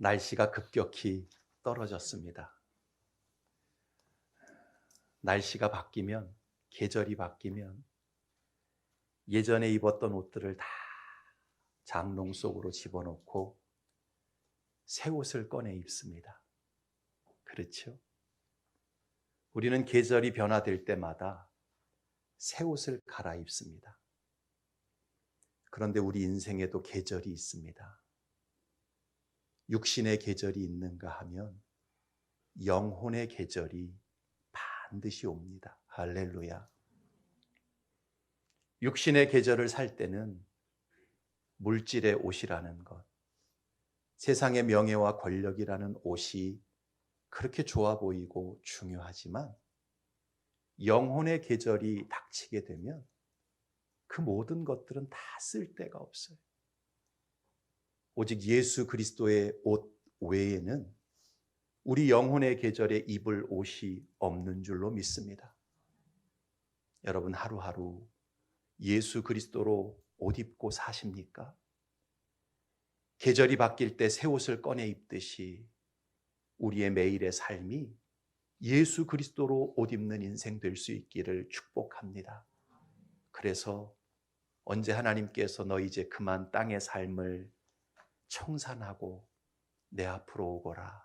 날씨가 급격히 떨어졌습니다. 날씨가 바뀌면, 계절이 바뀌면 예전에 입었던 옷들을 다 장롱 속으로 집어넣고 새 옷을 꺼내 입습니다. 그렇죠? 우리는 계절이 변화될 때마다 새 옷을 갈아입습니다. 그런데 우리 인생에도 계절이 있습니다. 육신의 계절이 있는가 하면 영혼의 계절이 반드시 옵니다. 할렐루야. 육신의 계절을 살 때는 물질의 옷이라는 것, 세상의 명예와 권력이라는 옷이 그렇게 좋아 보이고 중요하지만 영혼의 계절이 닥치게 되면 그 모든 것들은 다 쓸데가 없어요. 오직 예수 그리스도의 옷 외에는 우리 영혼의 계절에 입을 옷이 없는 줄로 믿습니다. 여러분, 하루하루 예수 그리스도로 옷 입고 사십니까? 계절이 바뀔 때 새 옷을 꺼내 입듯이 우리의 매일의 삶이 예수 그리스도로 옷 입는 인생 될 수 있기를 축복합니다. 그래서 언제 하나님께서 너 이제 그만 땅의 삶을 청산하고 내 앞으로 오거라,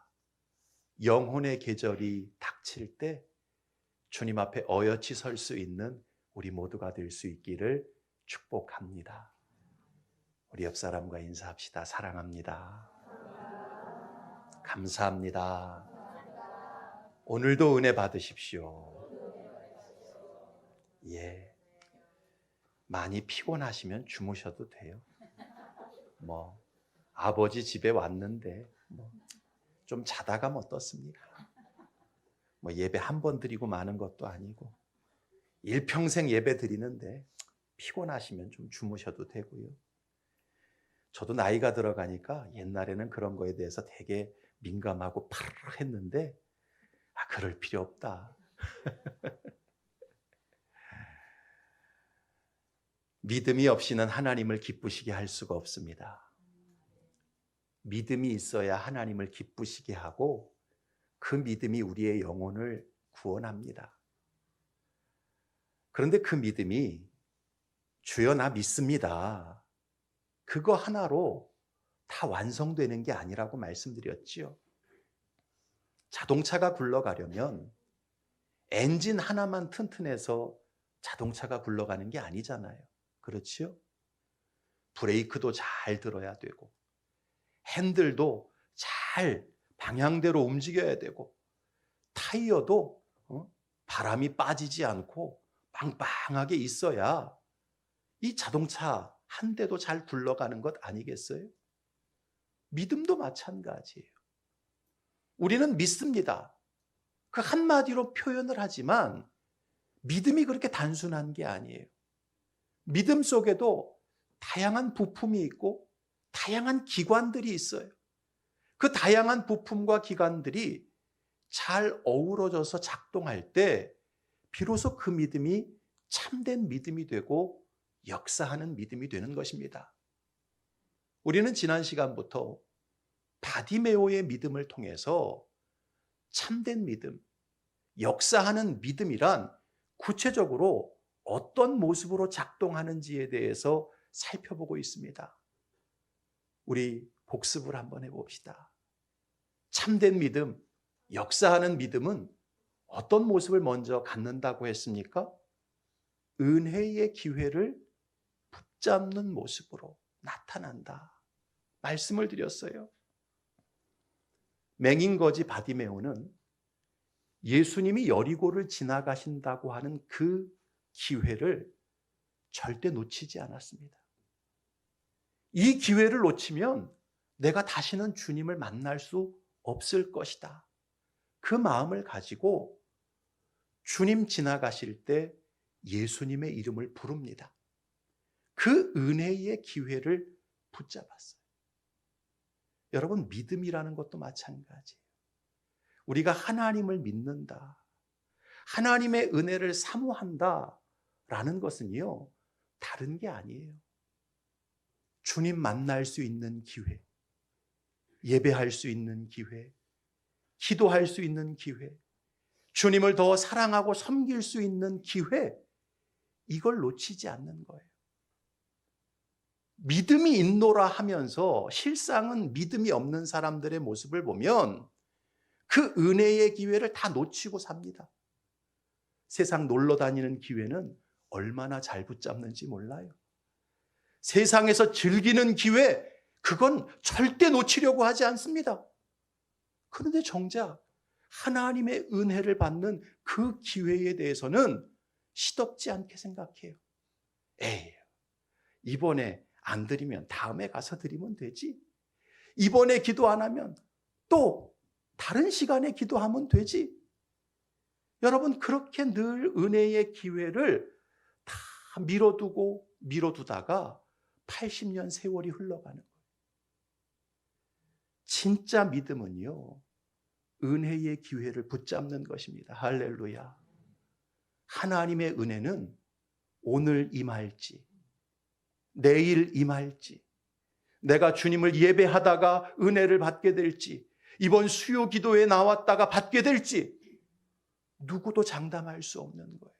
영혼의 계절이 닥칠 때 주님 앞에 어여치 설 수 있는 우리 모두가 될 수 있기를 축복합니다. 우리 옆 사람과 인사합시다. 사랑합니다. 감사합니다. 오늘도 은혜 받으십시오. 예. 많이 피곤하시면 주무셔도 돼요. 아버지 집에 왔는데 좀 자다 가면 어떻습니까? 예배 한 번 드리고 마는 것도 아니고 일평생 예배 드리는데 피곤하시면 좀 주무셔도 되고요. 저도 나이가 들어가니까 옛날에는 그런 거에 대해서 되게 민감하고 파르르했는데 그럴 필요 없다. 믿음이 없이는 하나님을 기쁘시게 할 수가 없습니다. 믿음이 있어야 하나님을 기쁘시게 하고 그 믿음이 우리의 영혼을 구원합니다. 그런데 그 믿음이 주여 나 믿습니다, 그거 하나로 다 완성되는 게 아니라고 말씀드렸지요. 자동차가 굴러가려면 엔진 하나만 튼튼해서 자동차가 굴러가는 게 아니잖아요. 그렇지요? 브레이크도 잘 들어야 되고 핸들도 잘 방향대로 움직여야 되고 타이어도 바람이 빠지지 않고 빵빵하게 있어야 이 자동차 한 대도 잘 굴러가는 것 아니겠어요? 믿음도 마찬가지예요. 우리는 믿습니다. 그 한마디로 표현을 하지만 믿음이 그렇게 단순한 게 아니에요. 믿음 속에도 다양한 부품이 있고 다양한 기관들이 있어요. 그 다양한 부품과 기관들이 잘 어우러져서 작동할 때 비로소 그 믿음이 참된 믿음이 되고 역사하는 믿음이 되는 것입니다. 우리는 지난 시간부터 바디메오의 믿음을 통해서 참된 믿음, 역사하는 믿음이란 구체적으로 어떤 모습으로 작동하는지에 대해서 살펴보고 있습니다. 우리 복습을 한번 해봅시다. 참된 믿음, 역사하는 믿음은 어떤 모습을 먼저 갖는다고 했습니까? 은혜의 기회를 붙잡는 모습으로 나타난다 말씀을 드렸어요. 맹인거지 바디메오는 예수님이 여리고를 지나가신다고 하는 그 기회를 절대 놓치지 않았습니다. 이 기회를 놓치면 내가 다시는 주님을 만날 수 없을 것이다, 그 마음을 가지고 주님 지나가실 때 예수님의 이름을 부릅니다. 그 은혜의 기회를 붙잡았어요. 여러분, 믿음이라는 것도 마찬가지예요. 우리가 하나님을 믿는다, 하나님의 은혜를 사모한다 라는 것은요, 다른 게 아니에요. 주님 만날 수 있는 기회, 예배할 수 있는 기회, 기도할 수 있는 기회, 주님을 더 사랑하고 섬길 수 있는 기회, 이걸 놓치지 않는 거예요. 믿음이 있노라 하면서 실상은 믿음이 없는 사람들의 모습을 보면 그 은혜의 기회를 다 놓치고 삽니다. 세상 놀러 다니는 기회는 얼마나 잘 붙잡는지 몰라요. 세상에서 즐기는 기회, 그건 절대 놓치려고 하지 않습니다. 그런데 정작 하나님의 은혜를 받는 그 기회에 대해서는 시덥지 않게 생각해요. 에이, 이번에 안 드리면 다음에 가서 드리면 되지. 이번에 기도 안 하면 또 다른 시간에 기도하면 되지. 여러분, 그렇게 늘 은혜의 기회를 다 미뤄두다가 80년 세월이 흘러가는 거예요. 진짜 믿음은요, 은혜의 기회를 붙잡는 것입니다. 할렐루야. 하나님의 은혜는 오늘 임할지, 내일 임할지, 내가 주님을 예배하다가 은혜를 받게 될지, 이번 수요 기도에 나왔다가 받게 될지 누구도 장담할 수 없는 거예요.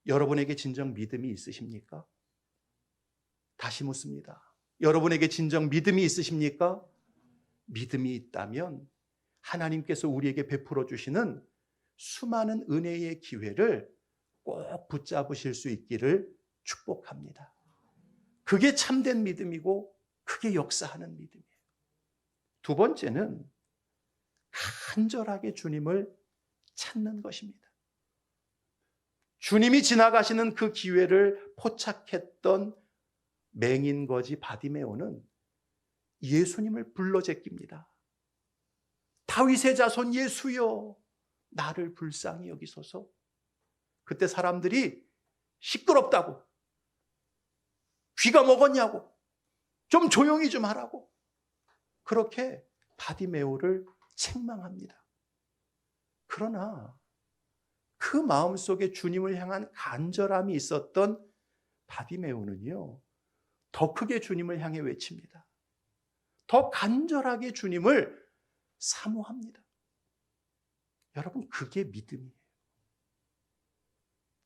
여러분에게 진정 믿음이 있으십니까? 다시 묻습니다. 여러분에게 진정 믿음이 있으십니까? 믿음이 있다면 하나님께서 우리에게 베풀어 주시는 수많은 은혜의 기회를 꼭 붙잡으실 수 있기를 축복합니다. 그게 참된 믿음이고 그게 역사하는 믿음이에요. 두 번째는 간절하게 주님을 찾는 것입니다. 주님이 지나가시는 그 기회를 포착했던 맹인거지 바디메오는 예수님을 불러 제낍니다. 다윗의 자손 예수여, 나를 불쌍히 여기소서. 그때 사람들이 시끄럽다고, 귀가 먹었냐고, 좀 조용히 좀 하라고, 그렇게 바디메오를 책망합니다. 그러나 그 마음속에 주님을 향한 간절함이 있었던 바디메오는요, 더 크게 주님을 향해 외칩니다. 더 간절하게 주님을 사모합니다. 여러분, 그게 믿음이에요.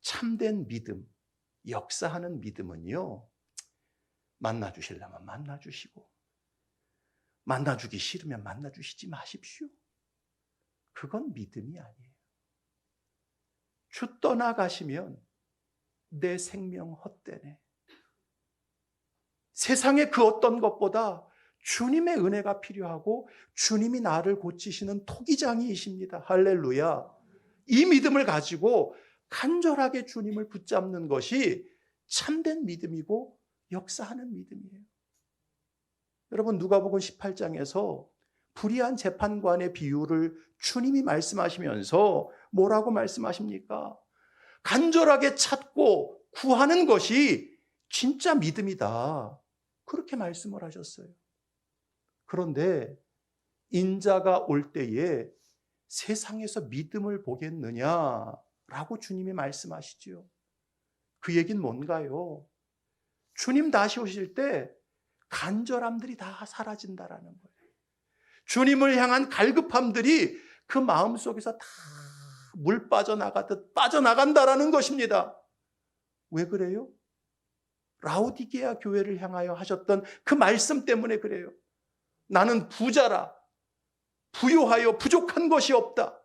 참된 믿음, 역사하는 믿음은요, 만나주시려면 만나주시고, 만나주기 싫으면 만나주시지 마십시오. 그건 믿음이 아니에요. 주 떠나가시면 내 생명 헛되네. 세상의 그 어떤 것보다 주님의 은혜가 필요하고 주님이 나를 고치시는 토기장이이십니다. 할렐루야. 이 믿음을 가지고 간절하게 주님을 붙잡는 것이 참된 믿음이고 역사하는 믿음이에요. 여러분, 누가복음 18장에서 불의한 재판관의 비유를 주님이 말씀하시면서 뭐라고 말씀하십니까? 간절하게 찾고 구하는 것이 진짜 믿음이다. 그렇게 말씀을 하셨어요. 그런데 인자가 올 때에 세상에서 믿음을 보겠느냐라고 주님이 말씀하시죠. 그 얘기는 뭔가요? 주님 다시 오실 때 간절함들이 다 사라진다라는 거예요. 주님을 향한 갈급함들이 그 마음속에서 다 물 빠져나가듯 빠져나간다라는 것입니다. 왜 그래요? 라오디게아 교회를 향하여 하셨던 그 말씀 때문에 그래요. 나는 부자라, 부요하여 부족한 것이 없다.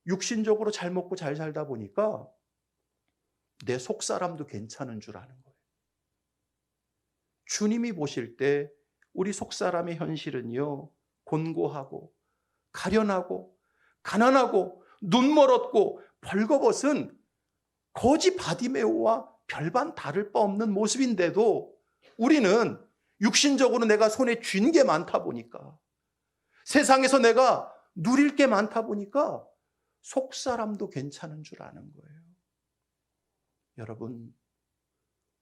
육신적으로 잘 먹고 잘 살다 보니까 내 속사람도 괜찮은 줄 아는 거예요. 주님이 보실 때 우리 속사람의 현실은요, 곤고하고 가련하고 가난하고 눈멀었고 벌거벗은 거지 바디메오와 별반 다를 바 없는 모습인데도 우리는 육신적으로 내가 손에 쥔 게 많다 보니까, 세상에서 내가 누릴 게 많다 보니까 속사람도 괜찮은 줄 아는 거예요. 여러분,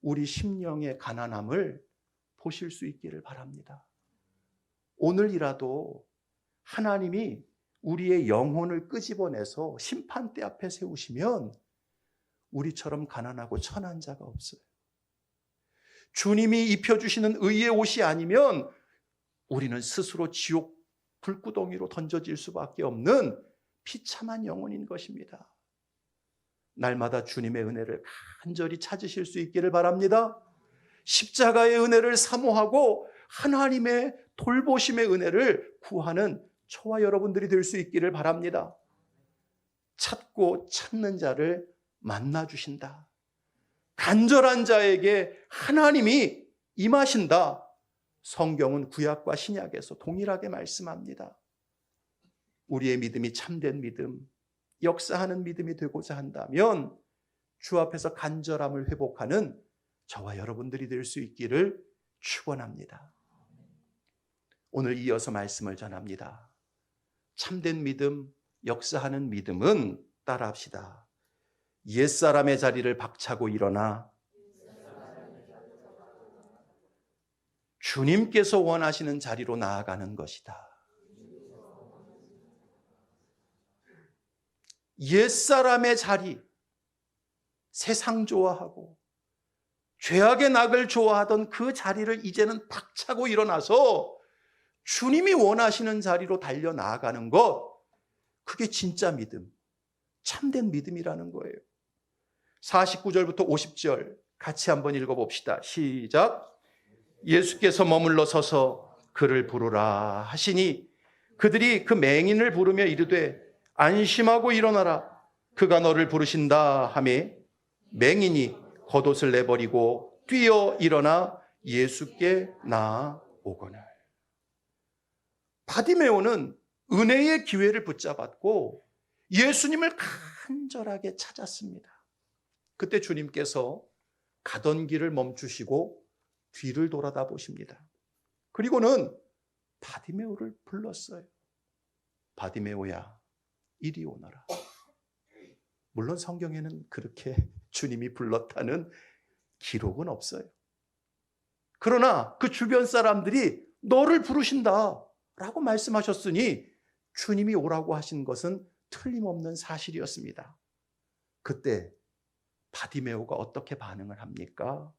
우리 심령의 가난함을 보실 수 있기를 바랍니다. 오늘이라도 하나님이 우리의 영혼을 끄집어내서 심판대 앞에 세우시면 우리처럼 가난하고 천한 자가 없어요. 주님이 입혀주시는 의의 옷이 아니면 우리는 스스로 지옥 불구덩이로 던져질 수밖에 없는 비참한 영혼인 것입니다. 날마다 주님의 은혜를 간절히 찾으실 수 있기를 바랍니다. 십자가의 은혜를 사모하고 하나님의 돌보심의 은혜를 구하는 저와 여러분들이 될 수 있기를 바랍니다. 찾고 찾는 자를 만나 주신다. 간절한 자에게 하나님이 임하신다. 성경은 구약과 신약에서 동일하게 말씀합니다. 우리의 믿음이 참된 믿음, 역사하는 믿음이 되고자 한다면 주 앞에서 간절함을 회복하는 저와 여러분들이 될 수 있기를 축원합니다. 오늘 이어서 말씀을 전합니다. 참된 믿음, 역사하는 믿음은 따라합시다. 옛사람의 자리를 박차고 일어나 주님께서 원하시는 자리로 나아가는 것이다. 옛사람의 자리, 세상 좋아하고 죄악의 낙을 좋아하던 그 자리를 이제는 박차고 일어나서 주님이 원하시는 자리로 달려 나아가는 것, 그게 진짜 믿음, 참된 믿음이라는 거예요. 49절부터 50절 같이 한번 읽어봅시다. 시작. 예수께서 머물러 서서 그를 부르라 하시니 그들이 그 맹인을 부르며 이르되 안심하고 일어나라, 그가 너를 부르신다 하며 맹인이 겉옷을 내버리고 뛰어 일어나 예수께 나아오거늘. 바디메오는 은혜의 기회를 붙잡았고 예수님을 간절하게 찾았습니다. 그때 주님께서 가던 길을 멈추시고 뒤를 돌아다 보십니다. 그리고는 바디메오를 불렀어요. 바디메오야, 이리 오너라. 물론 성경에는 그렇게 주님이 불렀다는 기록은 없어요. 그러나 그 주변 사람들이 너를 부르신다 라고 말씀하셨으니 주님이 오라고 하신 것은 틀림없는 사실이었습니다. 그때 바디메오가 어떻게 반응을 합니까?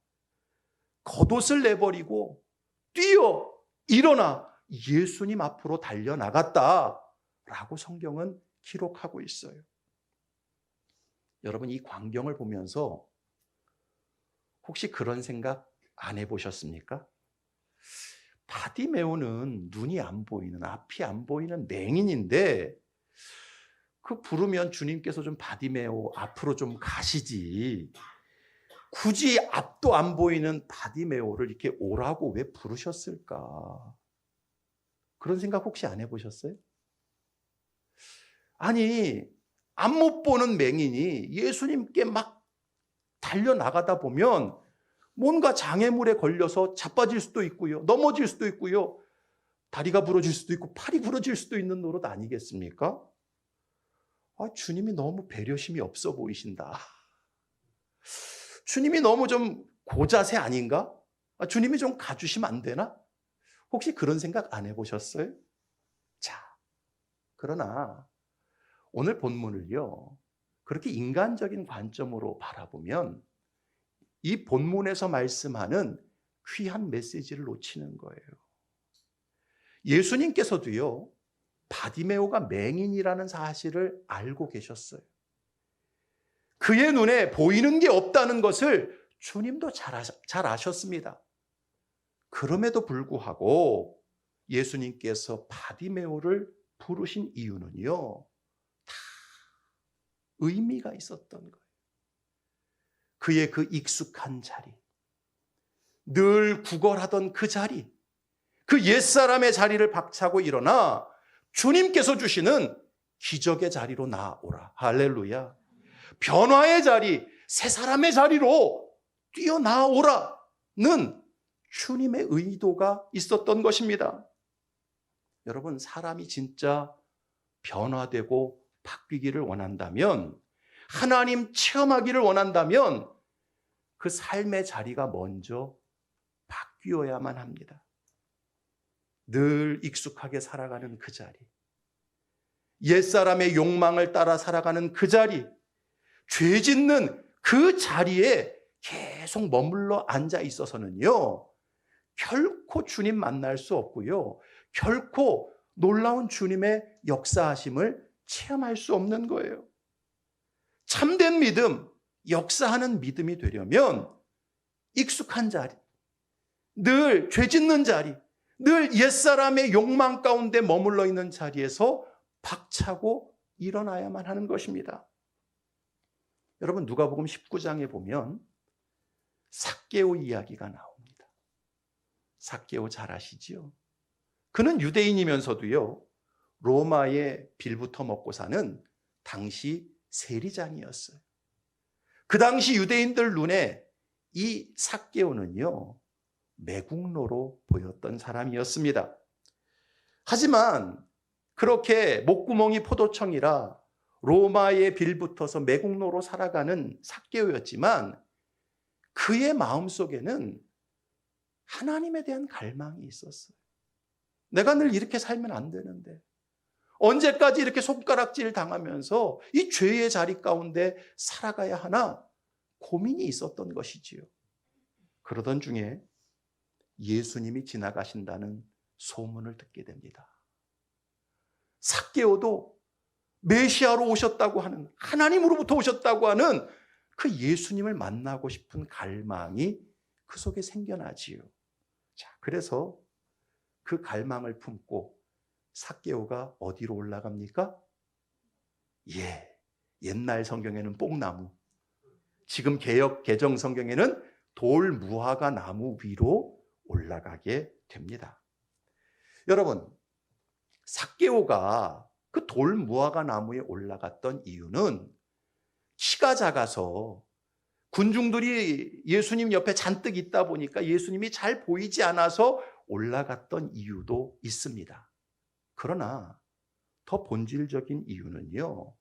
겉옷을 내버리고 뛰어 일어나 예수님 앞으로 달려나갔다라고 성경은 기록하고 있어요. 여러분, 이 광경을 보면서 혹시 그런 생각 안 해보셨습니까? 바디메오는 눈이 안 보이는, 앞이 안 보이는 맹인인데 그 부르면 주님께서 좀 바디메오 앞으로 좀 가시지, 굳이 앞도 안 보이는 바디메오를 이렇게 오라고 왜 부르셨을까? 그런 생각 혹시 안 해보셨어요? 아니, 앞 못 보는 맹인이 예수님께 막 달려나가다 보면 뭔가 장애물에 걸려서 자빠질 수도 있고요, 넘어질 수도 있고요, 다리가 부러질 수도 있고 팔이 부러질 수도 있는 노릇 아니겠습니까? 주님이 너무 배려심이 없어 보이신다. 주님이 너무 좀 고자세 아닌가? 주님이 좀 가주시면 안 되나? 혹시 그런 생각 안 해보셨어요? 자, 그러나 오늘 본문을요, 그렇게 인간적인 관점으로 바라보면 이 본문에서 말씀하는 귀한 메시지를 놓치는 거예요. 예수님께서도요, 바디메오가 맹인이라는 사실을 알고 계셨어요. 그의 눈에 보이는 게 없다는 것을 주님도 잘 아셨습니다. 그럼에도 불구하고 예수님께서 바디메오를 부르신 이유는요, 다 의미가 있었던 거예요. 그의 그 익숙한 자리, 늘 구걸하던 그 자리, 그 옛사람의 자리를 박차고 일어나 주님께서 주시는 기적의 자리로 나아오라. 할렐루야. 변화의 자리, 새 사람의 자리로 뛰어나오라는 주님의 의도가 있었던 것입니다. 여러분, 사람이 진짜 변화되고 바뀌기를 원한다면, 하나님 체험하기를 원한다면 그 삶의 자리가 먼저 바뀌어야만 합니다. 늘 익숙하게 살아가는 그 자리, 옛사람의 욕망을 따라 살아가는 그 자리, 죄 짓는 그 자리에 계속 머물러 앉아 있어서는요, 결코 주님 만날 수 없고요. 결코 놀라운 주님의 역사하심을 체험할 수 없는 거예요. 참된 믿음, 역사하는 믿음이 되려면 익숙한 자리, 늘 죄 짓는 자리, 늘 옛사람의 욕망 가운데 머물러 있는 자리에서 박차고 일어나야만 하는 것입니다. 여러분, 누가복음 19장에 보면 삭개오 이야기가 나옵니다. 삭개오 잘 아시지요? 그는 유대인이면서도요, 로마의 빌부터 먹고 사는 당시 세리장이었어요. 그 당시 유대인들 눈에 이 삭개오는요, 매국노로 보였던 사람이었습니다. 하지만 그렇게 목구멍이 포도청이라 로마의 빌붙어서 매국노로 살아가는 삭개오였지만 그의 마음속에는 하나님에 대한 갈망이 있었어요. 내가 늘 이렇게 살면 안 되는데, 언제까지 이렇게 손가락질 당하면서 이 죄의 자리 가운데 살아가야 하나 고민이 있었던 것이지요. 그러던 중에 예수님이 지나가신다는 소문을 듣게 됩니다. 삭개오도 메시아로 오셨다고 하는, 하나님으로부터 오셨다고 하는 그 예수님을 만나고 싶은 갈망이 그 속에 생겨나지요. 자, 그래서 그 갈망을 품고 삭개오가 어디로 올라갑니까? 옛날 성경에는 뽕나무, 지금 개정 성경에는 돌 무화과 나무 위로 올라가게 됩니다. 여러분, 삭개오가 그 돌 무화과 나무에 올라갔던 이유는 키가 작아서 군중들이 예수님 옆에 잔뜩 있다 보니까 예수님이 잘 보이지 않아서 올라갔던 이유도 있습니다. 그러나 더 본질적인 이유는요,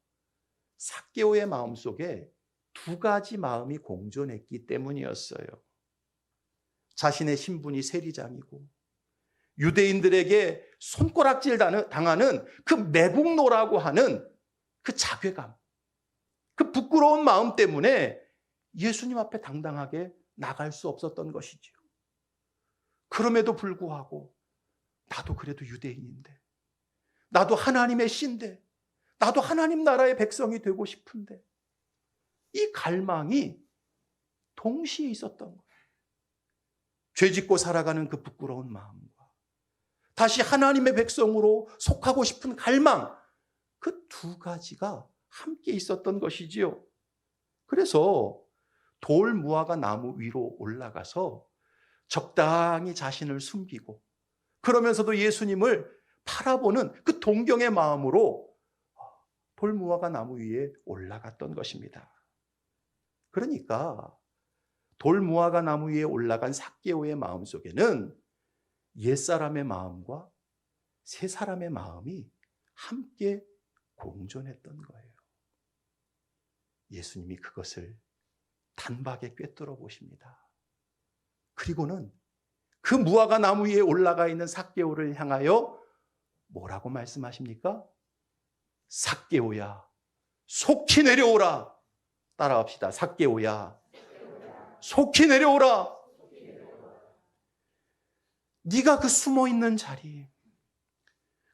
삭개오의 마음속에 두 가지 마음이 공존했기 때문이었어요. 자신의 신분이 세리장이고 유대인들에게 손가락질 당하는 그 매국노라고 하는 그 자괴감, 그 부끄러운 마음 때문에 예수님 앞에 당당하게 나갈 수 없었던 것이지요. 그럼에도 불구하고 나도 그래도 유대인인데, 나도 하나님의 씨인데, 나도 하나님 나라의 백성이 되고 싶은데, 이 갈망이 동시에 있었던 거예요. 죄짓고 살아가는 그 부끄러운 마음과 다시 하나님의 백성으로 속하고 싶은 갈망, 그 두 가지가 함께 있었던 것이지요. 그래서 돌 무화과 나무 위로 올라가서 적당히 자신을 숨기고 그러면서도 예수님을 바라보는 그 동경의 마음으로 돌 무화과 나무 위에 올라갔던 것입니다. 그러니까 돌 무화과 나무 위에 올라간 삭개오의 마음속에는 옛사람의 마음과 새사람의 마음이 함께 공존했던 거예요. 예수님이 그것을 단박에 꿰뚫어 보십니다. 그리고는 그 무화과 나무 위에 올라가 있는 삭개오를 향하여 뭐라고 말씀하십니까? 삭개오야, 속히 내려오라. 따라합시다. 삭개오야, 속히 내려오라. 네가 그 숨어있는 자리,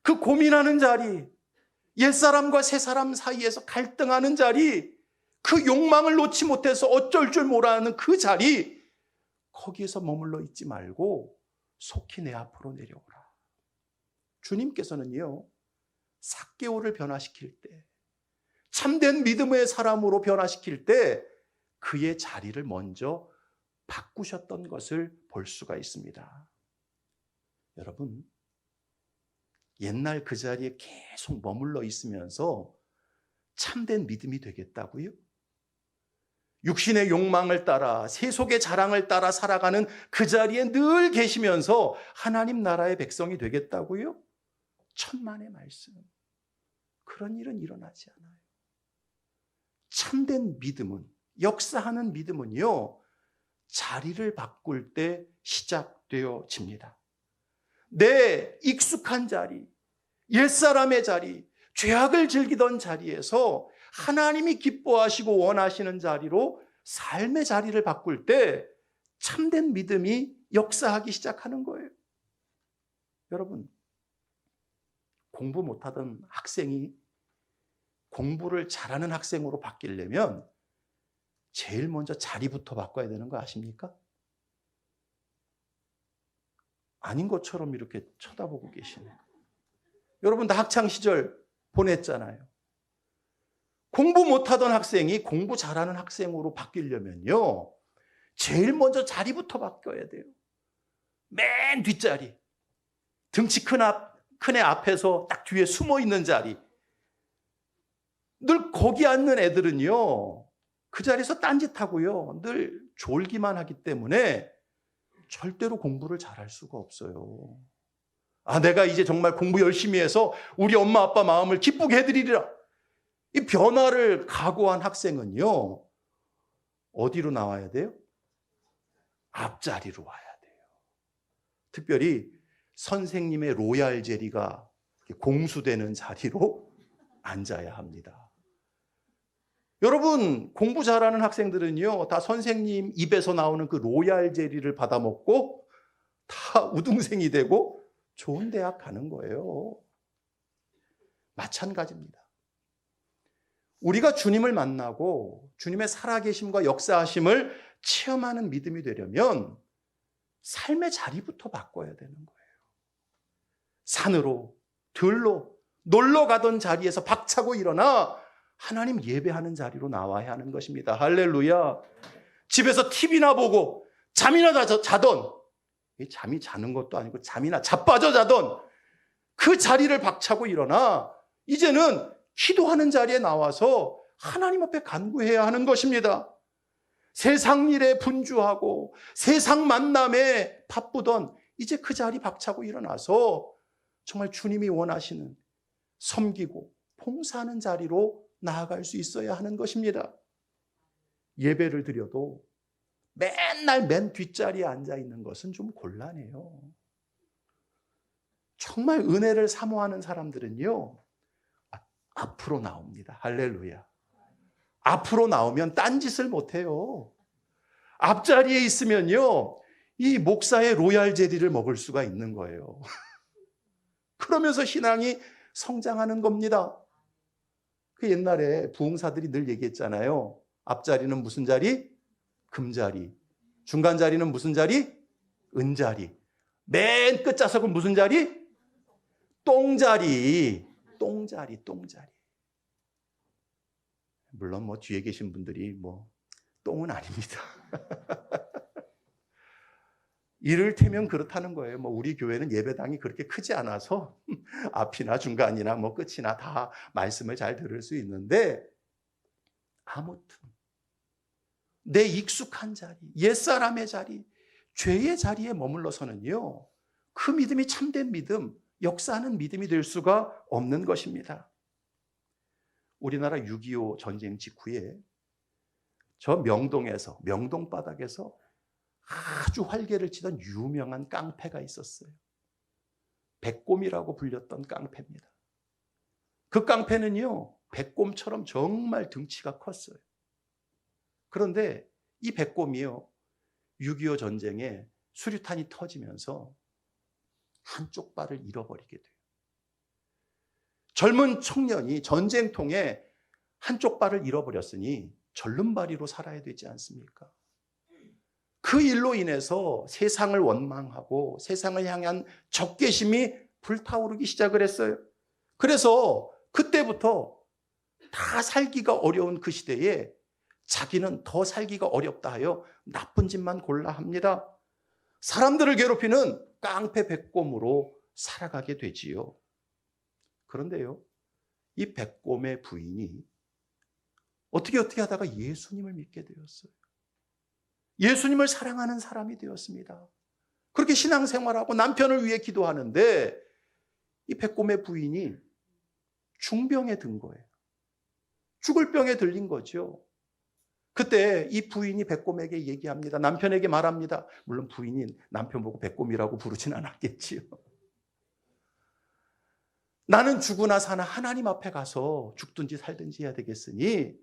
그 고민하는 자리, 옛사람과 새사람 사이에서 갈등하는 자리, 그 욕망을 놓지 못해서 어쩔 줄 몰라하는 그 자리, 거기에서 머물러 있지 말고 속히 내 앞으로 내려오라. 주님께서는요, 삭개오를 변화시킬 때, 참된 믿음의 사람으로 변화시킬 때 그의 자리를 먼저 바꾸셨던 것을 볼 수가 있습니다. 여러분, 옛날 그 자리에 계속 머물러 있으면서 참된 믿음이 되겠다고요? 육신의 욕망을 따라, 세속의 자랑을 따라 살아가는 그 자리에 늘 계시면서 하나님 나라의 백성이 되겠다고요? 천만의 말씀. 그런 일은 일어나지 않아요. 참된 믿음은, 역사하는 믿음은요, 자리를 바꿀 때 시작되어집니다. 내 익숙한 자리, 옛사람의 자리, 죄악을 즐기던 자리에서 하나님이 기뻐하시고 원하시는 자리로 삶의 자리를 바꿀 때 참된 믿음이 역사하기 시작하는 거예요. 여러분, 공부 못하던 학생이 공부를 잘하는 학생으로 바뀌려면 제일 먼저 자리부터 바꿔야 되는 거 아십니까? 아닌 것처럼 이렇게 쳐다보고 계시네요. 여러분 다 학창시절 보냈잖아요. 공부 못하던 학생이 공부 잘하는 학생으로 바뀌려면요, 제일 먼저 자리부터 바꿔야 돼요. 맨 뒷자리, 등치 큰 애 앞에서 딱 뒤에 숨어 있는 자리. 늘 거기 앉는 애들은요, 그 자리에서 딴짓하고요, 늘 졸기만 하기 때문에 절대로 공부를 잘할 수가 없어요. 아, 내가 이제 정말 공부 열심히 해서 우리 엄마 아빠 마음을 기쁘게 해드리리라. 이 변화를 각오한 학생은요, 어디로 나와야 돼요? 앞자리로 와야 돼요. 특별히 선생님의 로얄 젤리가 공수되는 자리로 앉아야 합니다. 여러분, 공부 잘하는 학생들은요, 다 선생님 입에서 나오는 그 로얄 젤리를 받아먹고 다 우등생이 되고 좋은 대학 가는 거예요. 마찬가지입니다. 우리가 주님을 만나고 주님의 살아계심과 역사하심을 체험하는 믿음이 되려면 삶의 자리부터 바꿔야 되는 거예요. 산으로, 들로, 놀러 가던 자리에서 박차고 일어나 하나님 예배하는 자리로 나와야 하는 것입니다. 할렐루야. 집에서 TV나 보고 잠이나 자던, 잠이 자는 것도 아니고 잠이나 자빠져 자던 그 자리를 박차고 일어나 이제는 기도하는 자리에 나와서 하나님 앞에 간구해야 하는 것입니다. 세상 일에 분주하고 세상 만남에 바쁘던 이제 그 자리 박차고 일어나서 정말 주님이 원하시는 섬기고 봉사하는 자리로 나아갈 수 있어야 하는 것입니다. 예배를 드려도 맨날 맨 뒷자리에 앉아있는 것은 좀 곤란해요. 정말 은혜를 사모하는 사람들은요, 앞으로 나옵니다. 할렐루야. 앞으로 나오면 딴짓을 못해요. 앞자리에 있으면요, 이 목사의 로얄 젤리를 먹을 수가 있는 거예요. 그러면서 신앙이 성장하는 겁니다. 그 옛날에 부흥사들이 늘 얘기했잖아요. 앞자리는 무슨 자리? 금자리. 중간 자리는 무슨 자리? 은자리. 맨 끝 좌석은 무슨 자리? 똥자리. 똥자리. 물론 뭐 뒤에 계신 분들이 뭐 똥은 아닙니다. 이를테면 그렇다는 거예요. 뭐 우리 교회는 예배당이 그렇게 크지 않아서 앞이나 중간이나 뭐 끝이나 다 말씀을 잘 들을 수 있는데, 아무튼 내 익숙한 자리, 옛사람의 자리, 죄의 자리에 머물러서는요, 그 믿음이 참된 믿음, 역사하는 믿음이 될 수가 없는 것입니다. 우리나라 6.25 전쟁 직후에 저 명동에서, 명동 바닥에서 아주 활개를 치던 유명한 깡패가 있었어요. 백곰이라고 불렸던 깡패입니다. 그 깡패는요, 백곰처럼 정말 등치가 컸어요. 그런데 이 백곰이요, 6.25 전쟁에 수류탄이 터지면서 한쪽 발을 잃어버리게 돼요. 젊은 청년이 전쟁통에 한쪽 발을 잃어버렸으니 절름발이로 살아야 되지 않습니까? 그 일로 인해서 세상을 원망하고 세상을 향한 적개심이 불타오르기 시작을 했어요. 그래서 그때부터 다 살기가 어려운 그 시대에 자기는 더 살기가 어렵다 하여 나쁜 짓만 골라 합니다. 사람들을 괴롭히는 깡패 백곰으로 살아가게 되지요. 그런데요, 이 백곰의 부인이 어떻게 하다가 예수님을 믿게 되었어요. 예수님을 사랑하는 사람이 되었습니다. 그렇게 신앙생활하고 남편을 위해 기도하는데 이 백곰의 부인이 중병에 든 거예요. 죽을 병에 들린 거죠. 그때 이 부인이 백곰에게 얘기합니다. 남편에게 말합니다. 물론 부인이 남편 보고 백곰이라고 부르진 않았겠지요. 나는 죽으나 사나 하나님 앞에 가서 죽든지 살든지 해야 되겠으니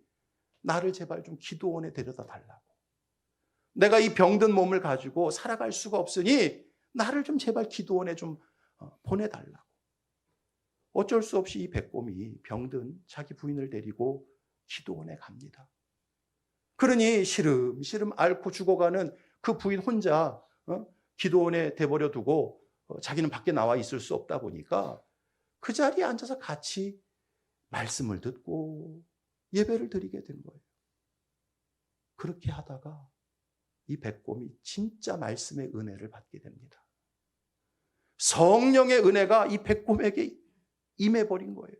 나를 제발 좀 기도원에 데려다 달라고. 내가 이 병든 몸을 가지고 살아갈 수가 없으니 나를 좀 제발 기도원에 좀 보내달라고. 어쩔 수 없이 이 백곰이 병든 자기 부인을 데리고 기도원에 갑니다. 그러니 시름시름 앓고 죽어가는 그 부인 혼자 기도원에 대버려 두고 자기는 밖에 나와 있을 수 없다 보니까 그 자리에 앉아서 같이 말씀을 듣고 예배를 드리게 된 거예요. 그렇게 하다가 이 백곰이 진짜 말씀의 은혜를 받게 됩니다. 성령의 은혜가 이 백곰에게 임해버린 거예요.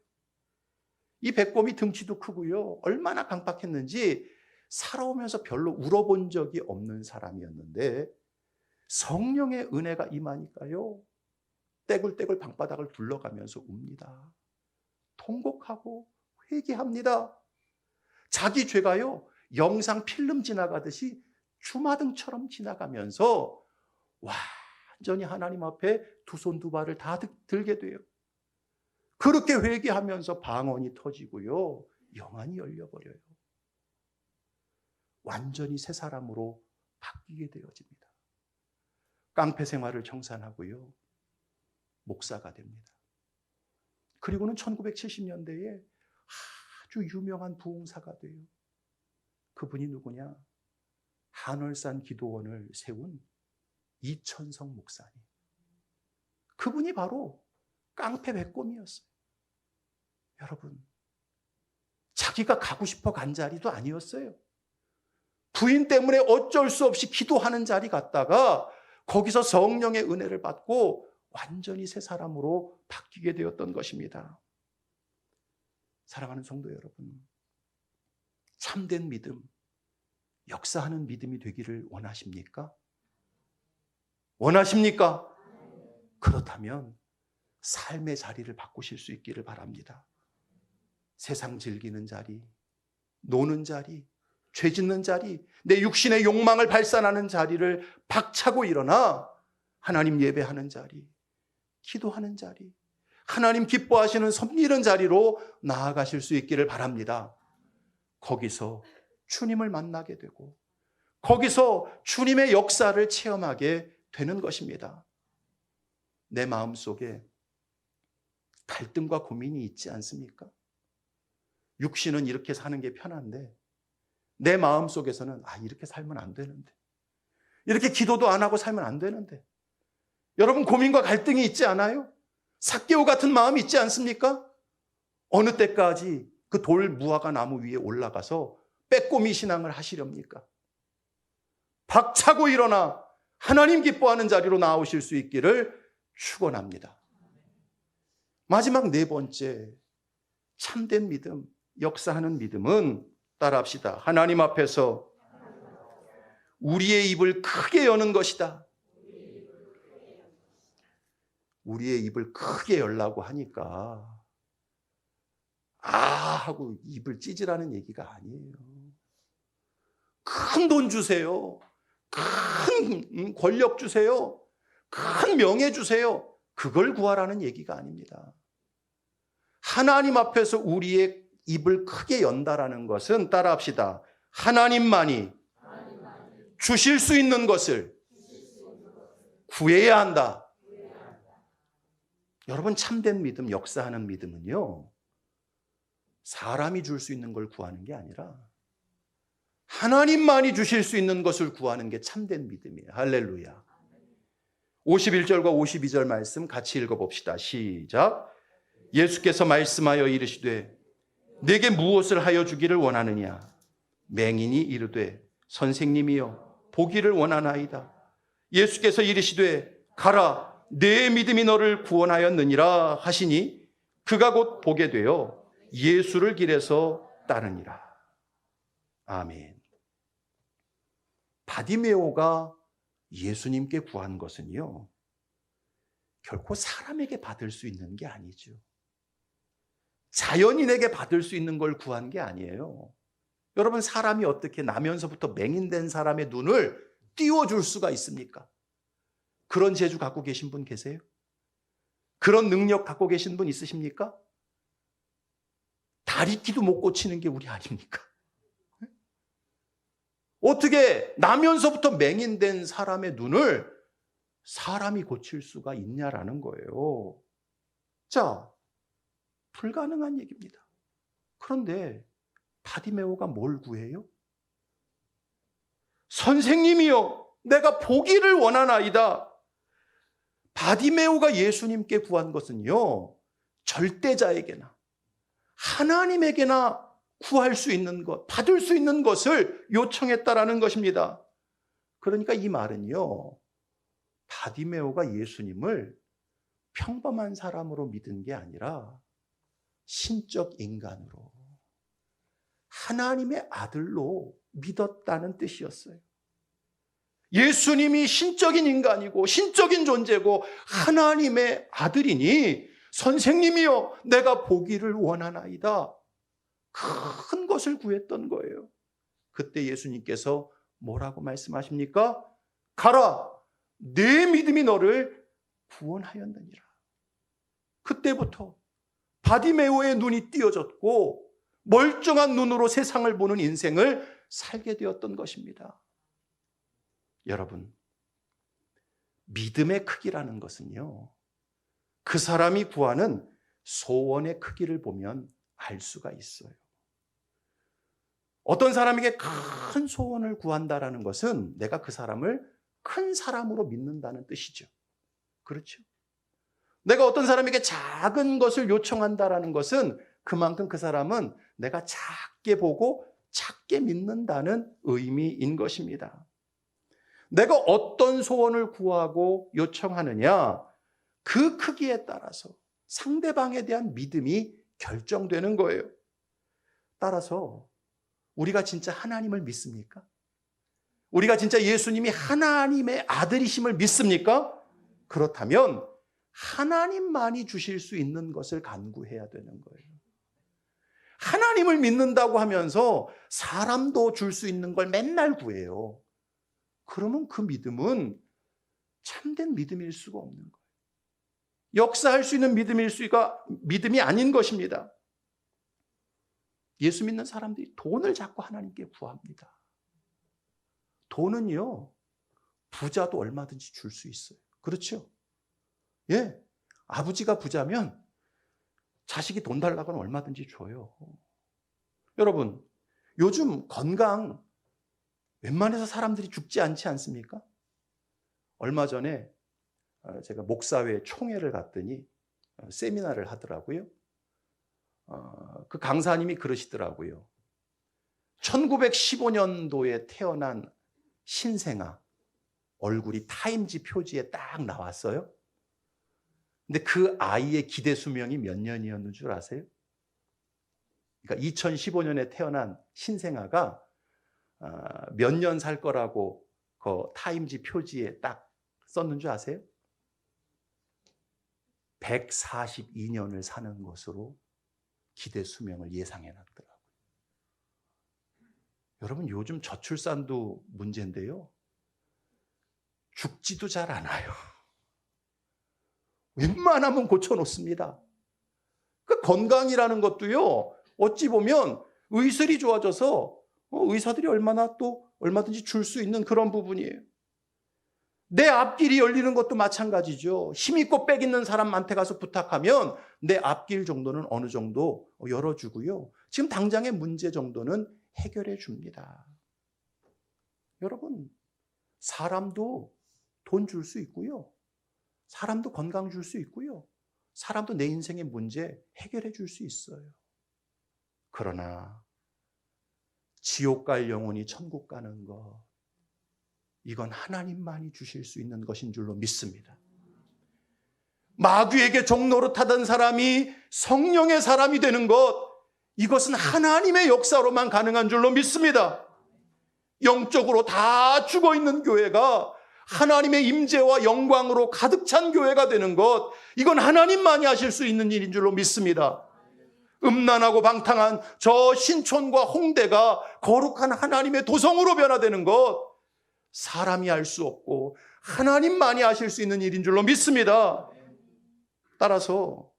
이 백곰이 등치도 크고요. 얼마나 강팍했는지 살아오면서 별로 울어본 적이 없는 사람이었는데 성령의 은혜가 임하니까요. 떼굴떼굴 방바닥을 굴러가면서 웁니다. 통곡하고 회개합니다. 자기 죄가요. 영상 필름 지나가듯이 주마등처럼 지나가면서 완전히 하나님 앞에 두 손 두 발을 다 들게 돼요. 그렇게 회개하면서 방언이 터지고요. 영안이 열려버려요. 완전히 새 사람으로 바뀌게 되어집니다. 깡패 생활을 청산하고요. 목사가 됩니다. 그리고는 1970년대에 아주 유명한 부흥사가 돼요. 그분이 누구냐? 한월산 기도원을 세운 이천성 목사님. 그분이 바로 깡패 백곰이었어요. 여러분, 자기가 가고 싶어 간 자리도 아니었어요. 부인 때문에 어쩔 수 없이 기도하는 자리 갔다가 거기서 성령의 은혜를 받고 완전히 새 사람으로 바뀌게 되었던 것입니다. 사랑하는 성도 여러분, 참된 믿음, 역사하는 믿음이 되기를 원하십니까? 원하십니까? 그렇다면 삶의 자리를 바꾸실 수 있기를 바랍니다. 세상 즐기는 자리, 노는 자리, 죄 짓는 자리, 내 육신의 욕망을 발산하는 자리를 박차고 일어나 하나님 예배하는 자리, 기도하는 자리, 하나님 기뻐하시는 섬기는 자리로 나아가실 수 있기를 바랍니다. 거기서 주님을 만나게 되고 거기서 주님의 역사를 체험하게 되는 것입니다. 내 마음속에 갈등과 고민이 있지 않습니까? 육신은 이렇게 사는 게 편한데 내 마음속에서는 이렇게 살면 안 되는데, 이렇게 기도도 안 하고 살면 안 되는데. 여러분, 고민과 갈등이 있지 않아요? 삭개오 같은 마음이 있지 않습니까? 어느 때까지 그 돌 무화과 나무 위에 올라가서 빼꼼히 신앙을 하시렵니까? 박차고 일어나 하나님 기뻐하는 자리로 나오실 수 있기를 축원합니다. 마지막 네 번째, 참된 믿음, 역사하는 믿음은 따라합시다. 하나님 앞에서 우리의 입을 크게 여는 것이다. 우리의 입을 크게 열라고 하니까 하고 입을 찢으라는 얘기가 아니에요. 큰 돈 주세요. 큰 권력 주세요. 큰 명예 주세요. 그걸 구하라는 얘기가 아닙니다. 하나님 앞에서 우리의 입을 크게 연다라는 것은 따라합시다. 하나님만이 주실 수 있는 것을 구해야 한다. 여러분, 참된 믿음, 역사하는 믿음은요, 사람이 줄 수 있는 걸 구하는 게 아니라 하나님만이 주실 수 있는 것을 구하는 게 참된 믿음이에요. 할렐루야. 51절과 52절 말씀 같이 읽어봅시다. 시작. 예수께서 말씀하여 이르시되 내게 무엇을 하여 주기를 원하느냐? 맹인이 이르되 선생님이여 보기를 원하나이다. 예수께서 이르시되 가라, 내 믿음이 너를 구원하였느니라 하시니 그가 곧 보게 되어 예수를 길에서 따르니라. 아멘. 바디메오가 예수님께 구한 것은요, 결코 사람에게 받을 수 있는 게 아니죠. 자연인에게 받을 수 있는 걸 구한 게 아니에요. 여러분, 사람이 어떻게 나면서부터 맹인된 사람의 눈을 띄워줄 수가 있습니까? 그런 재주 갖고 계신 분 계세요? 그런 능력 갖고 계신 분 있으십니까? 다리끼도 못 고치는 게 우리 아닙니까? 어떻게 나면서부터 맹인된 사람의 눈을 사람이 고칠 수가 있냐라는 거예요. 자, 불가능한 얘기입니다. 그런데 바디메오가 뭘 구해요? 선생님이여, 내가 보기를 원하나이다. 바디메오가 예수님께 구한 것은요, 절대자에게나 하나님에게나 구할 수 있는 것, 받을 수 있는 것을 요청했다라는 것입니다. 그러니까 이 말은요, 바디메오가 예수님을 평범한 사람으로 믿은 게 아니라 신적 인간으로, 하나님의 아들로 믿었다는 뜻이었어요. 예수님이 신적인 인간이고 신적인 존재고 하나님의 아들이니 선생님이여, 내가 보기를 원하나이다. 큰 것을 구했던 거예요. 그때 예수님께서 뭐라고 말씀하십니까? 가라, 내 믿음이 너를 구원하였느니라. 그때부터 바디메오의 눈이 띄어졌고 멀쩡한 눈으로 세상을 보는 인생을 살게 되었던 것입니다. 여러분, 믿음의 크기라는 것은요, 그 사람이 구하는 소원의 크기를 보면 알 수가 있어요. 어떤 사람에게 큰 소원을 구한다라는 것은 내가 그 사람을 큰 사람으로 믿는다는 뜻이죠. 그렇죠? 내가 어떤 사람에게 작은 것을 요청한다라는 것은 그만큼 그 사람은 내가 작게 보고 작게 믿는다는 의미인 것입니다. 내가 어떤 소원을 구하고 요청하느냐, 그 크기에 따라서 상대방에 대한 믿음이 결정되는 거예요. 따라서 우리가 진짜 하나님을 믿습니까? 우리가 진짜 예수님이 하나님의 아들이심을 믿습니까? 그렇다면 하나님만이 주실 수 있는 것을 간구해야 되는 거예요. 하나님을 믿는다고 하면서 사람도 줄 수 있는 걸 맨날 구해요. 그러면 그 믿음은 참된 믿음일 수가 없는 거예요. 역사할 수 있는 믿음이 아닌 것입니다. 예수 믿는 사람들이 돈을 자꾸 하나님께 구합니다. 돈은요, 부자도 얼마든지 줄 수 있어요. 그렇죠? 예, 아버지가 부자면 자식이 돈 달라고 하면 얼마든지 줘요. 여러분, 요즘 건강 웬만해서 사람들이 죽지 않지 않습니까? 얼마 전에 제가 목사회 총회를 갔더니 세미나를 하더라고요. 그 강사님이 그러시더라고요. 1915년도에 태어난 신생아 얼굴이 타임지 표지에 딱 나왔어요. 근데 그 아이의 기대 수명이 몇 년이었는 줄 아세요? 그러니까 2015년에 태어난 신생아가 몇 년 살 거라고 그 타임지 표지에 딱 썼는 줄 아세요? 142년을 사는 것으로 기대 수명을 예상해 놨더라고요. 여러분, 요즘 저출산도 문제인데요, 죽지도 잘 않아요. 웬만하면 고쳐놓습니다. 그 건강이라는 것도요, 어찌 보면 의술이 좋아져서 의사들이 얼마든지 줄 수 있는 그런 부분이에요. 내 앞길이 열리는 것도 마찬가지죠. 힘있고 빽 있는 사람한테 가서 부탁하면 내 앞길 정도는 어느 정도 열어주고요, 지금 당장의 문제 정도는 해결해 줍니다. 여러분, 사람도 돈 줄 수 있고요, 사람도 건강 줄 수 있고요, 사람도 내 인생의 문제 해결해 줄 수 있어요. 그러나 지옥 갈 영혼이 천국 가는 것, 이건 하나님만이 주실 수 있는 것인 줄로 믿습니다. 마귀에게 종노릇하던 사람이 성령의 사람이 되는 것, 이것은 하나님의 역사로만 가능한 줄로 믿습니다. 영적으로 다 죽어있는 교회가 하나님의 임재와 영광으로 가득 찬 교회가 되는 것, 이건 하나님만이 하실 수 있는 일인 줄로 믿습니다. 음란하고 방탕한 저 신촌과 홍대가 거룩한 하나님의 도성으로 변화되는 것, 사람이 할 수 없고 하나님만이 하실 수 있는 일인 줄로 믿습니다. 따라서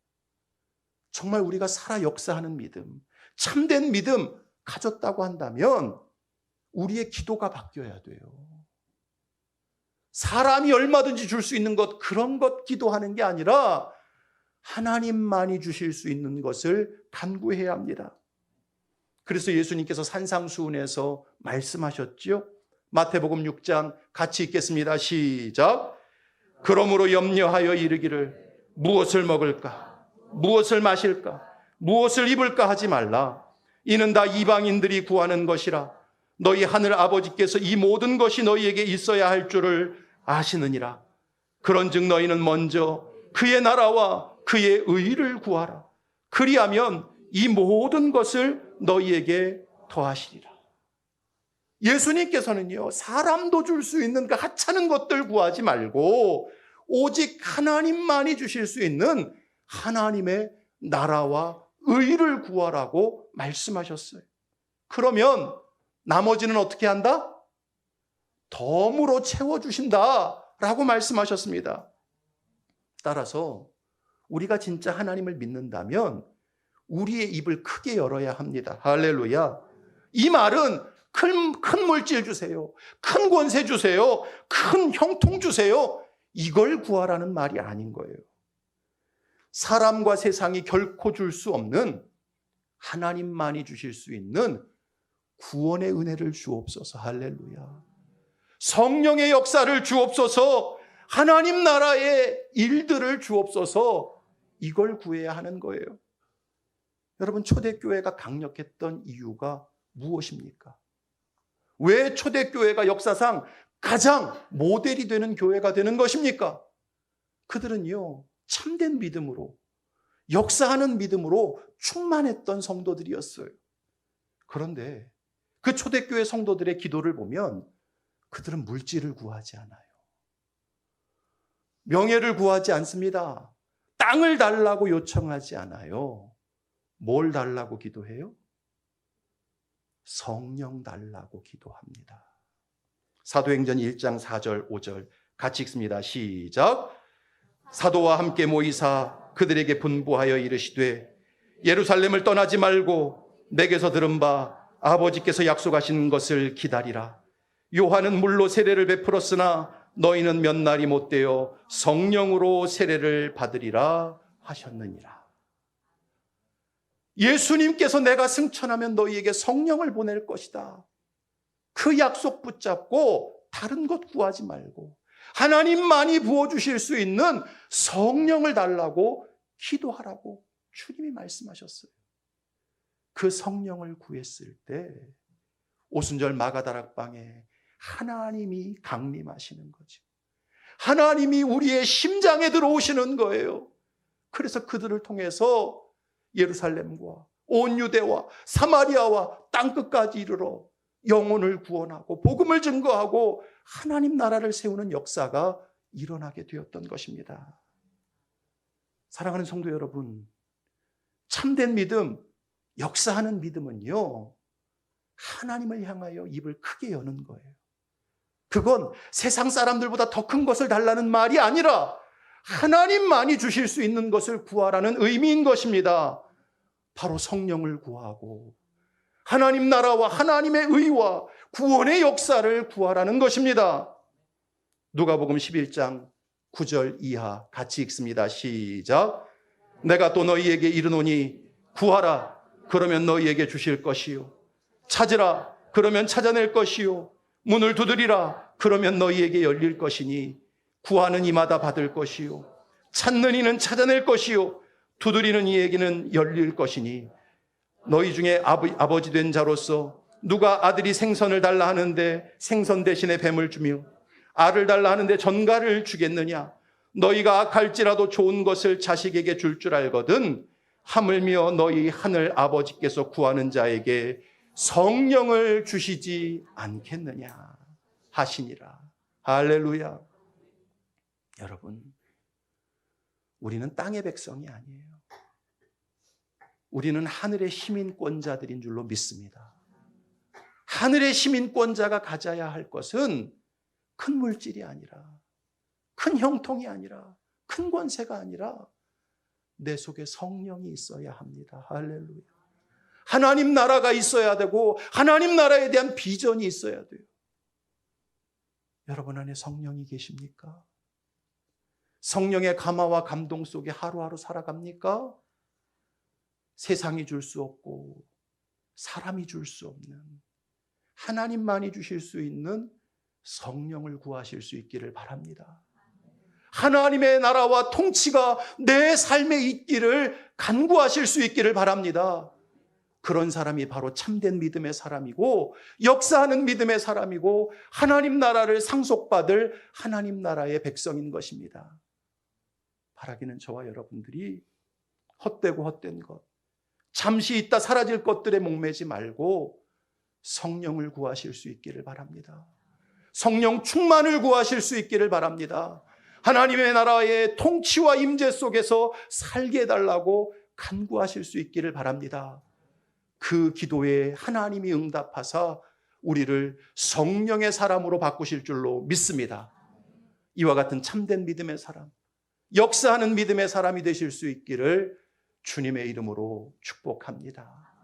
정말 우리가 살아 역사하는 믿음, 참된 믿음 가졌다고 한다면 우리의 기도가 바뀌어야 돼요. 사람이 얼마든지 줄 수 있는 것, 그런 것 기도하는 게 아니라 하나님만이 주실 수 있는 것을 간구해야 합니다. 그래서 예수님께서 산상수훈에서 말씀하셨죠. 마태복음 6장 같이 읽겠습니다. 시작. 그러므로 염려하여 이르기를 무엇을 먹을까? 무엇을 마실까? 무엇을 입을까 하지 말라. 이는 다 이방인들이 구하는 것이라. 너희 하늘 아버지께서 이 모든 것이 너희에게 있어야 할 줄을 아시느니라. 그런즉 너희는 먼저 그의 나라와 그의 의를 구하라. 그리하면 이 모든 것을 너희에게 더하시리라. 예수님께서는요, 사람도 줄 수 있는 그 하찮은 것들 구하지 말고 오직 하나님만이 주실 수 있는 하나님의 나라와 의를 구하라고 말씀하셨어요. 그러면 나머지는 어떻게 한다? 덤으로 채워주신다라고 말씀하셨습니다. 따라서 우리가 진짜 하나님을 믿는다면 우리의 입을 크게 열어야 합니다. 할렐루야. 이 말은 큰 물질 주세요. 큰 권세 주세요. 큰 형통 주세요. 이걸 구하라는 말이 아닌 거예요. 사람과 세상이 결코 줄 수 없는 하나님만이 주실 수 있는 구원의 은혜를 주옵소서. 할렐루야. 성령의 역사를 주옵소서. 하나님 나라의 일들을 주옵소서. 이걸 구해야 하는 거예요. 여러분, 초대교회가 강력했던 이유가 무엇입니까? 왜 초대교회가 역사상 가장 모델이 되는 교회가 되는 것입니까? 그들은요, 참된 믿음으로, 역사하는 믿음으로 충만했던 성도들이었어요. 그런데 그 초대교회 성도들의 기도를 보면 그들은 물질을 구하지 않아요. 명예를 구하지 않습니다. 땅을 달라고 요청하지 않아요. 뭘 달라고 기도해요? 성령 달라고 기도합니다. 사도행전 1장 4절 5절 같이 읽습니다. 시작. 사도와 함께 모이사 그들에게 분부하여 이르시되 예루살렘을 떠나지 말고 내게서 들은 바 아버지께서 약속하신 것을 기다리라. 요한은 물로 세례를 베풀었으나 너희는 몇 날이 못되어 성령으로 세례를 받으리라 하셨느니라. 예수님께서 내가 승천하면 너희에게 성령을 보낼 것이다. 그 약속 붙잡고 다른 것 구하지 말고 하나님만이 부어주실 수 있는 성령을 달라고 기도하라고 주님이 말씀하셨어요. 그 성령을 구했을 때 오순절 마가다락방에 하나님이 강림하시는 거죠. 하나님이 우리의 심장에 들어오시는 거예요. 그래서 그들을 통해서 예루살렘과 온 유대와 사마리아와 땅끝까지 이르러 영혼을 구원하고 복음을 증거하고 하나님 나라를 세우는 역사가 일어나게 되었던 것입니다. 사랑하는 성도 여러분, 참된 믿음, 역사하는 믿음은요, 하나님을 향하여 입을 크게 여는 거예요. 그건 세상 사람들보다 더 큰 것을 달라는 말이 아니라 하나님만이 주실 수 있는 것을 구하라는 의미인 것입니다. 바로 성령을 구하고 하나님 나라와 하나님의 의와 구원의 역사를 구하라는 것입니다. 누가복음 11장 9절 이하 같이 읽습니다. 시작. 내가 또 너희에게 이르노니 구하라 그러면 너희에게 주실 것이요 찾으라 그러면 찾아낼 것이요 문을 두드리라 그러면 너희에게 열릴 것이니 구하는 이마다 받을 것이요 찾는 이는 찾아낼 것이요 두드리는 이에게는 열릴 것이니 너희 중에 아버지 된 자로서 누가 아들이 생선을 달라 하는데 생선 대신에 뱀을 주며 알을 달라 하는데 전갈을 주겠느냐? 너희가 악할지라도 좋은 것을 자식에게 줄 줄 알거든 하물며 너희 하늘 아버지께서 구하는 자에게 성령을 주시지 않겠느냐 하시니라. 할렐루야. 여러분, 우리는 땅의 백성이 아니에요. 우리는 하늘의 시민권자들인 줄로 믿습니다. 하늘의 시민권자가 가져야 할 것은 큰 물질이 아니라, 큰 형통이 아니라, 큰 권세가 아니라 내 속에 성령이 있어야 합니다. 할렐루야. 하나님 나라가 있어야 되고 하나님 나라에 대한 비전이 있어야 돼요. 여러분 안에 성령이 계십니까? 성령의 감화와 감동 속에 하루하루 살아갑니까? 세상이 줄 수 없고 사람이 줄 수 없는 하나님만이 주실 수 있는 성령을 구하실 수 있기를 바랍니다. 하나님의 나라와 통치가 내 삶에 있기를 간구하실 수 있기를 바랍니다. 그런 사람이 바로 참된 믿음의 사람이고 역사하는 믿음의 사람이고 하나님 나라를 상속받을 하나님 나라의 백성인 것입니다. 바라기는 저와 여러분들이 헛되고 헛된 것, 잠시 있다 사라질 것들에 목매지 말고 성령을 구하실 수 있기를 바랍니다. 성령 충만을 구하실 수 있기를 바랍니다. 하나님의 나라의 통치와 임재 속에서 살게 해달라고 간구하실 수 있기를 바랍니다. 그 기도에 하나님이 응답하사 우리를 성령의 사람으로 바꾸실 줄로 믿습니다. 이와 같은 참된 믿음의 사람, 역사하는 믿음의 사람이 되실 수 있기를 주님의 이름으로 축복합니다.